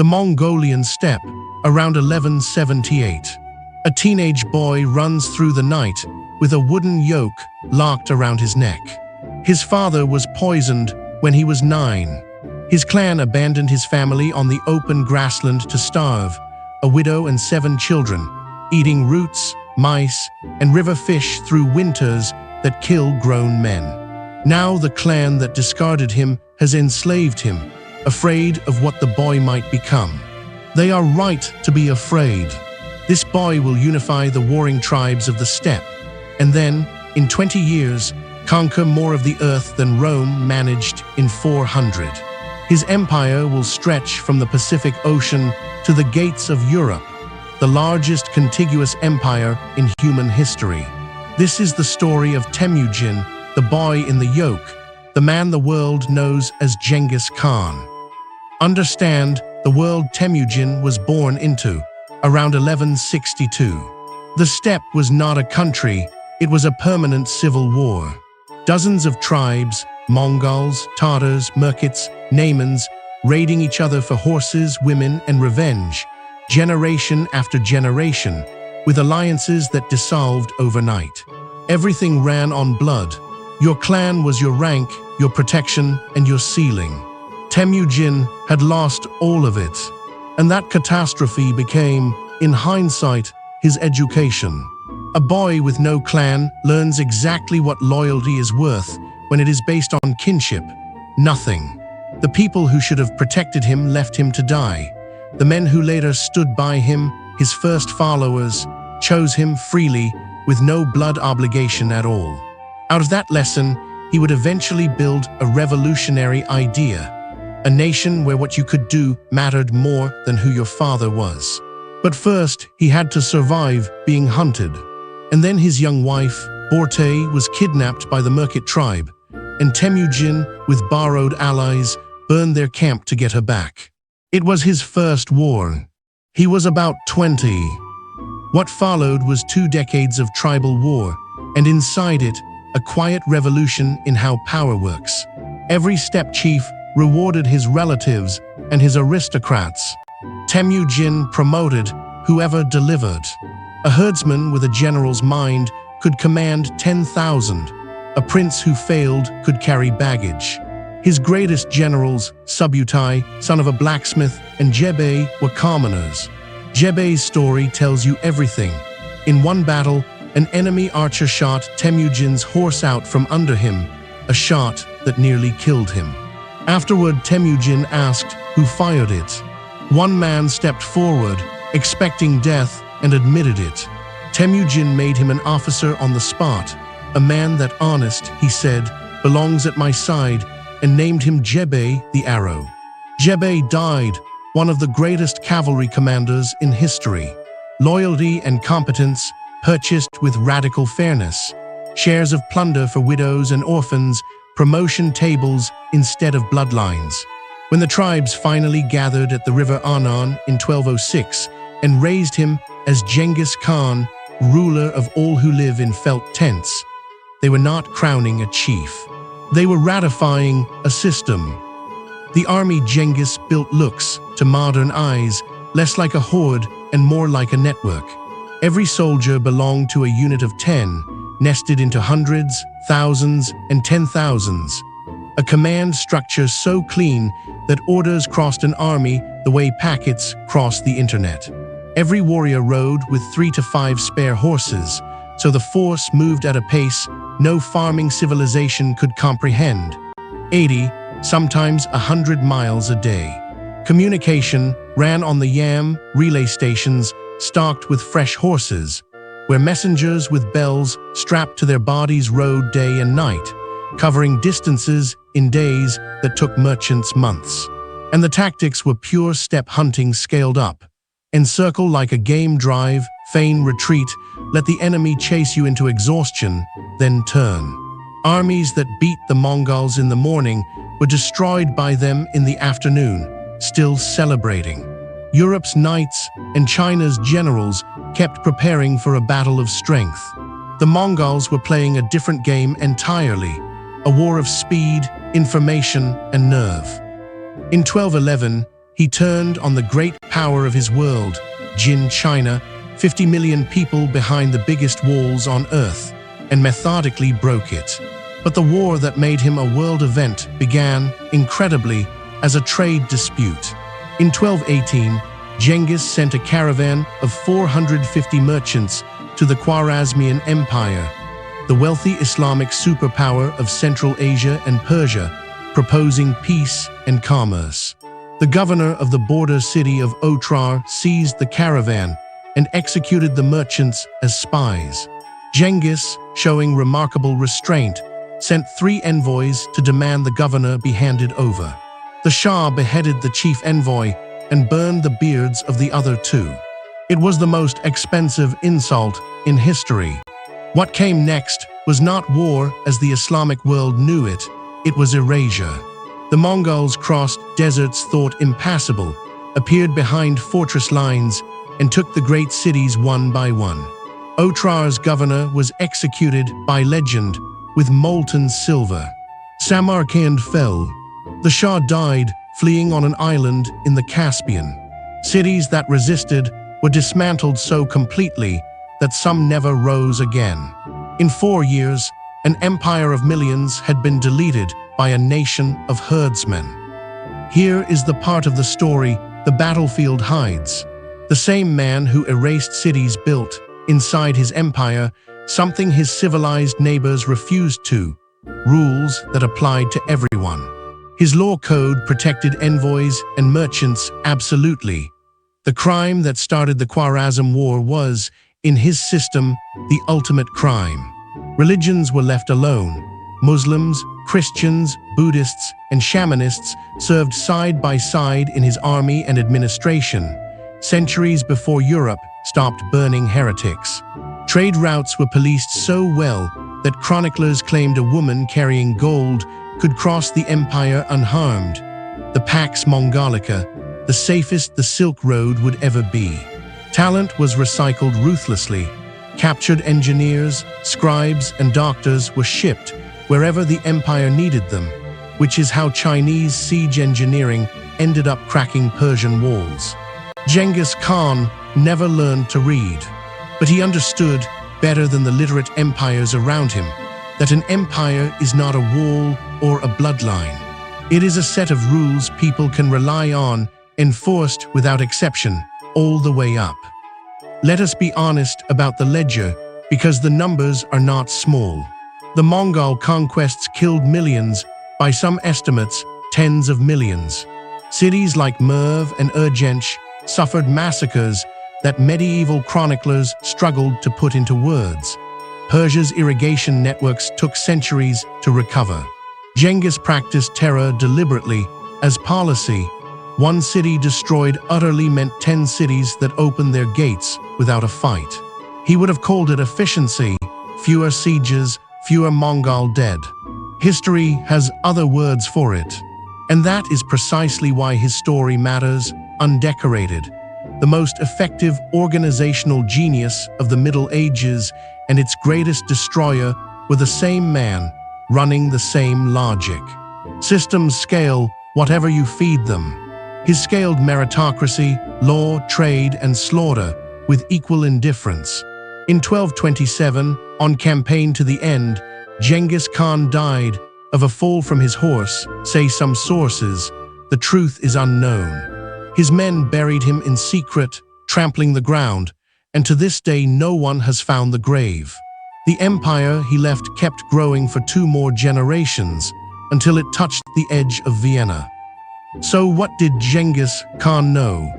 The Mongolian steppe, around 1178. A teenage boy runs through the night with a wooden yoke locked around his neck. His father was poisoned when he was 9. His clan abandoned his family on the open grassland to starve, a widow and 7 children, eating roots, mice, and river fish through winters that kill grown men. Now the clan that discarded him has enslaved him, afraid of what the boy might become. They are right to be afraid. This boy will unify the warring tribes of the steppe, and then, in 20 years, conquer more of the earth than Rome managed in 400. His empire will stretch from the Pacific Ocean to the gates of Europe, the largest contiguous empire in human history. This is the story of Temujin, the boy in the yoke, the man the world knows as Genghis Khan. Understand, the world Temujin was born into, around 1162. The steppe was not a country, it was a permanent civil war. Dozens of tribes, Mongols, Tatars, Merkits, Naimans, raiding each other for horses, women, and revenge, generation after generation, with alliances that dissolved overnight. Everything ran on blood. Your clan was your rank, your protection, and your ceiling. Temujin had lost all of it, and that catastrophe became, in hindsight, his education. A boy with no clan learns exactly what loyalty is worth when it is based on kinship. Nothing. The people who should have protected him left him to die. The men who later stood by him, his first followers, chose him freely with no blood obligation at all. Out of that lesson, he would eventually build a revolutionary idea, a nation where what you could do mattered more than who your father was. But first, he had to survive being hunted. And then his young wife, Borte, was kidnapped by the Merkit tribe, and Temujin, with borrowed allies, burned their camp to get her back. It was his first war. He was about 20. What followed was 2 decades of tribal war, and inside it, a quiet revolution in how power works. Every steppe chief rewarded his relatives and his aristocrats. Temujin promoted whoever delivered. A herdsman with a general's mind could command 10,000. A prince who failed could carry baggage. His greatest generals, Subutai, son of a blacksmith, and Jebe, were commoners. Jebe's story tells you everything. In one battle, an enemy archer shot Temujin's horse out from under him, a shot that nearly killed him. Afterward, Temujin asked who fired it. One man stepped forward, expecting death, and admitted it. Temujin made him an officer on the spot, a man that honest, he said, belongs at my side, and named him Jebe the Arrow. Jebe died, one of the greatest cavalry commanders in history. Loyalty and competence purchased with radical fairness. Shares of plunder for widows and orphans, promotion tables instead of bloodlines. When the tribes finally gathered at the river Anan in 1206 and raised him as Genghis Khan, ruler of all who live in felt tents, they were not crowning a chief. They were ratifying a system. The army Genghis built looks, to modern eyes, less like a horde and more like a network. Every soldier belonged to a unit of 10, nested into hundreds, thousands, and 10,000s. A command structure so clean that orders crossed an army the way packets cross the internet. Every warrior rode with 3 to 5 spare horses, so the force moved at a pace no farming civilization could comprehend. 80, sometimes 100 miles a day. Communication ran on the yam relay stations stocked with fresh horses, where messengers with bells strapped to their bodies rode day and night, covering distances in days that took merchants months. And the tactics were pure steppe hunting scaled up. Encircle like a game drive, feign retreat, let the enemy chase you into exhaustion, then turn. Armies that beat the Mongols in the morning were destroyed by them in the afternoon, still celebrating. Europe's knights and China's generals kept preparing for a battle of strength. The Mongols were playing a different game entirely, a war of speed, information, and nerve. In 1211, he turned on the great power of his world, Jin China, 50 million people behind the biggest walls on earth, and methodically broke it. But the war that made him a world event began, incredibly, as a trade dispute. In 1218, Genghis sent a caravan of 450 merchants to the Khwarezmian Empire, the wealthy Islamic superpower of Central Asia and Persia, proposing peace and commerce. The governor of the border city of Otrar seized the caravan and executed the merchants as spies. Genghis, showing remarkable restraint, sent 3 envoys to demand the governor be handed over. The Shah beheaded the chief envoy and burned the beards of the other 2. It was the most expensive insult in history. What came next was not war as the Islamic world knew it, it was erasure. The Mongols crossed deserts thought impassable, appeared behind fortress lines, and took the great cities one by one. Otrar's governor was executed by legend with molten silver. Samarkand fell. The Shah died, fleeing on an island in the Caspian. Cities that resisted were dismantled so completely that some never rose again. In 4 years, an empire of millions had been deleted by a nation of herdsmen. Here is the part of the story the battlefield hides. The same man who erased cities built, inside his empire, something his civilized neighbors refused to, rules that applied to everyone. His law code protected envoys and merchants absolutely. The crime that started the Khwarezm War was, in his system, the ultimate crime. Religions were left alone. Muslims, Christians, Buddhists, and shamanists served side by side in his army and administration, centuries before Europe stopped burning heretics. Trade routes were policed so well that chroniclers claimed a woman carrying gold could cross the empire unharmed. The Pax Mongolica, the safest the Silk Road would ever be. Talent was recycled ruthlessly. Captured engineers, scribes, and doctors were shipped wherever the empire needed them, which is how Chinese siege engineering ended up cracking Persian walls. Genghis Khan never learned to read, but he understood, better than the literate empires around him, that an empire is not a wall or a bloodline. It is a set of rules people can rely on, enforced without exception, all the way up. Let us be honest about the ledger, because the numbers are not small. The Mongol conquests killed millions, by some estimates, tens of millions. Cities like Merv and Urgench suffered massacres that medieval chroniclers struggled to put into words. Persia's irrigation networks took centuries to recover. Genghis practiced terror deliberately, as policy. One city destroyed utterly meant 10 cities that opened their gates without a fight. He would have called it efficiency, fewer sieges, fewer Mongol dead. History has other words for it. And that is precisely why his story matters, undecorated. The most effective organizational genius of the Middle Ages and its greatest destroyer were the same man, running the same logic. Systems scale whatever you feed them. He scaled meritocracy, law, trade, and slaughter with equal indifference. In 1227, on campaign to the end, Genghis Khan died of a fall from his horse, say some sources. The truth is unknown. His men buried him in secret, trampling the ground, and to this day no one has found the grave. The empire he left kept growing for 2 more generations, until it touched the edge of Vienna. So what did Genghis Khan know?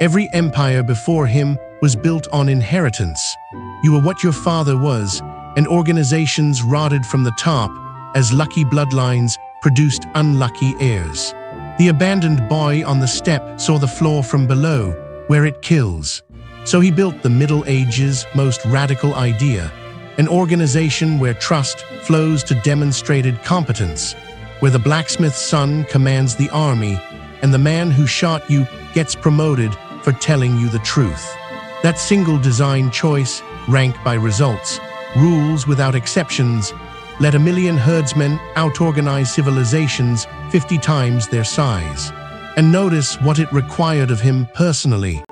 Every empire before him was built on inheritance. You were what your father was, and organizations rotted from the top, as lucky bloodlines produced unlucky heirs. The abandoned boy on the steppe saw the floor from below, where it kills. So he built the Middle Ages' most radical idea, an organization where trust flows to demonstrated competence, where the blacksmith's son commands the army, and the man who shot you gets promoted for telling you the truth. That single design choice, ranked by results, rules without exceptions, let 1 million herdsmen out-organize civilizations 50 times their size. and notice what it required of him personally.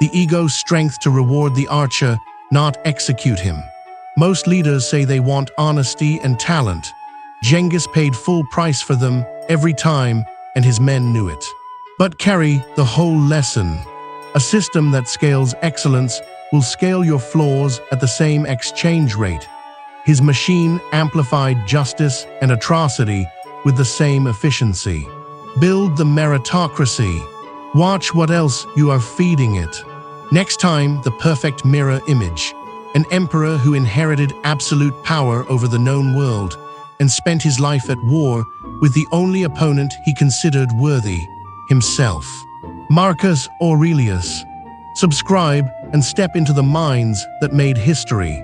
The ego's strength to reward the archer, not execute him. Most leaders say they want honesty and talent. Genghis paid full price for them every time, and his men knew it. But carry the whole lesson. A system that scales excellence will scale your flaws at the same exchange rate. His machine amplified justice and atrocity with the same efficiency. Build the meritocracy. Watch what else you are feeding it. Next time, the perfect mirror image. An emperor who inherited absolute power over the known world and spent his life at war with the only opponent he considered worthy, himself. Marcus Aurelius. Subscribe and step into the minds that made history.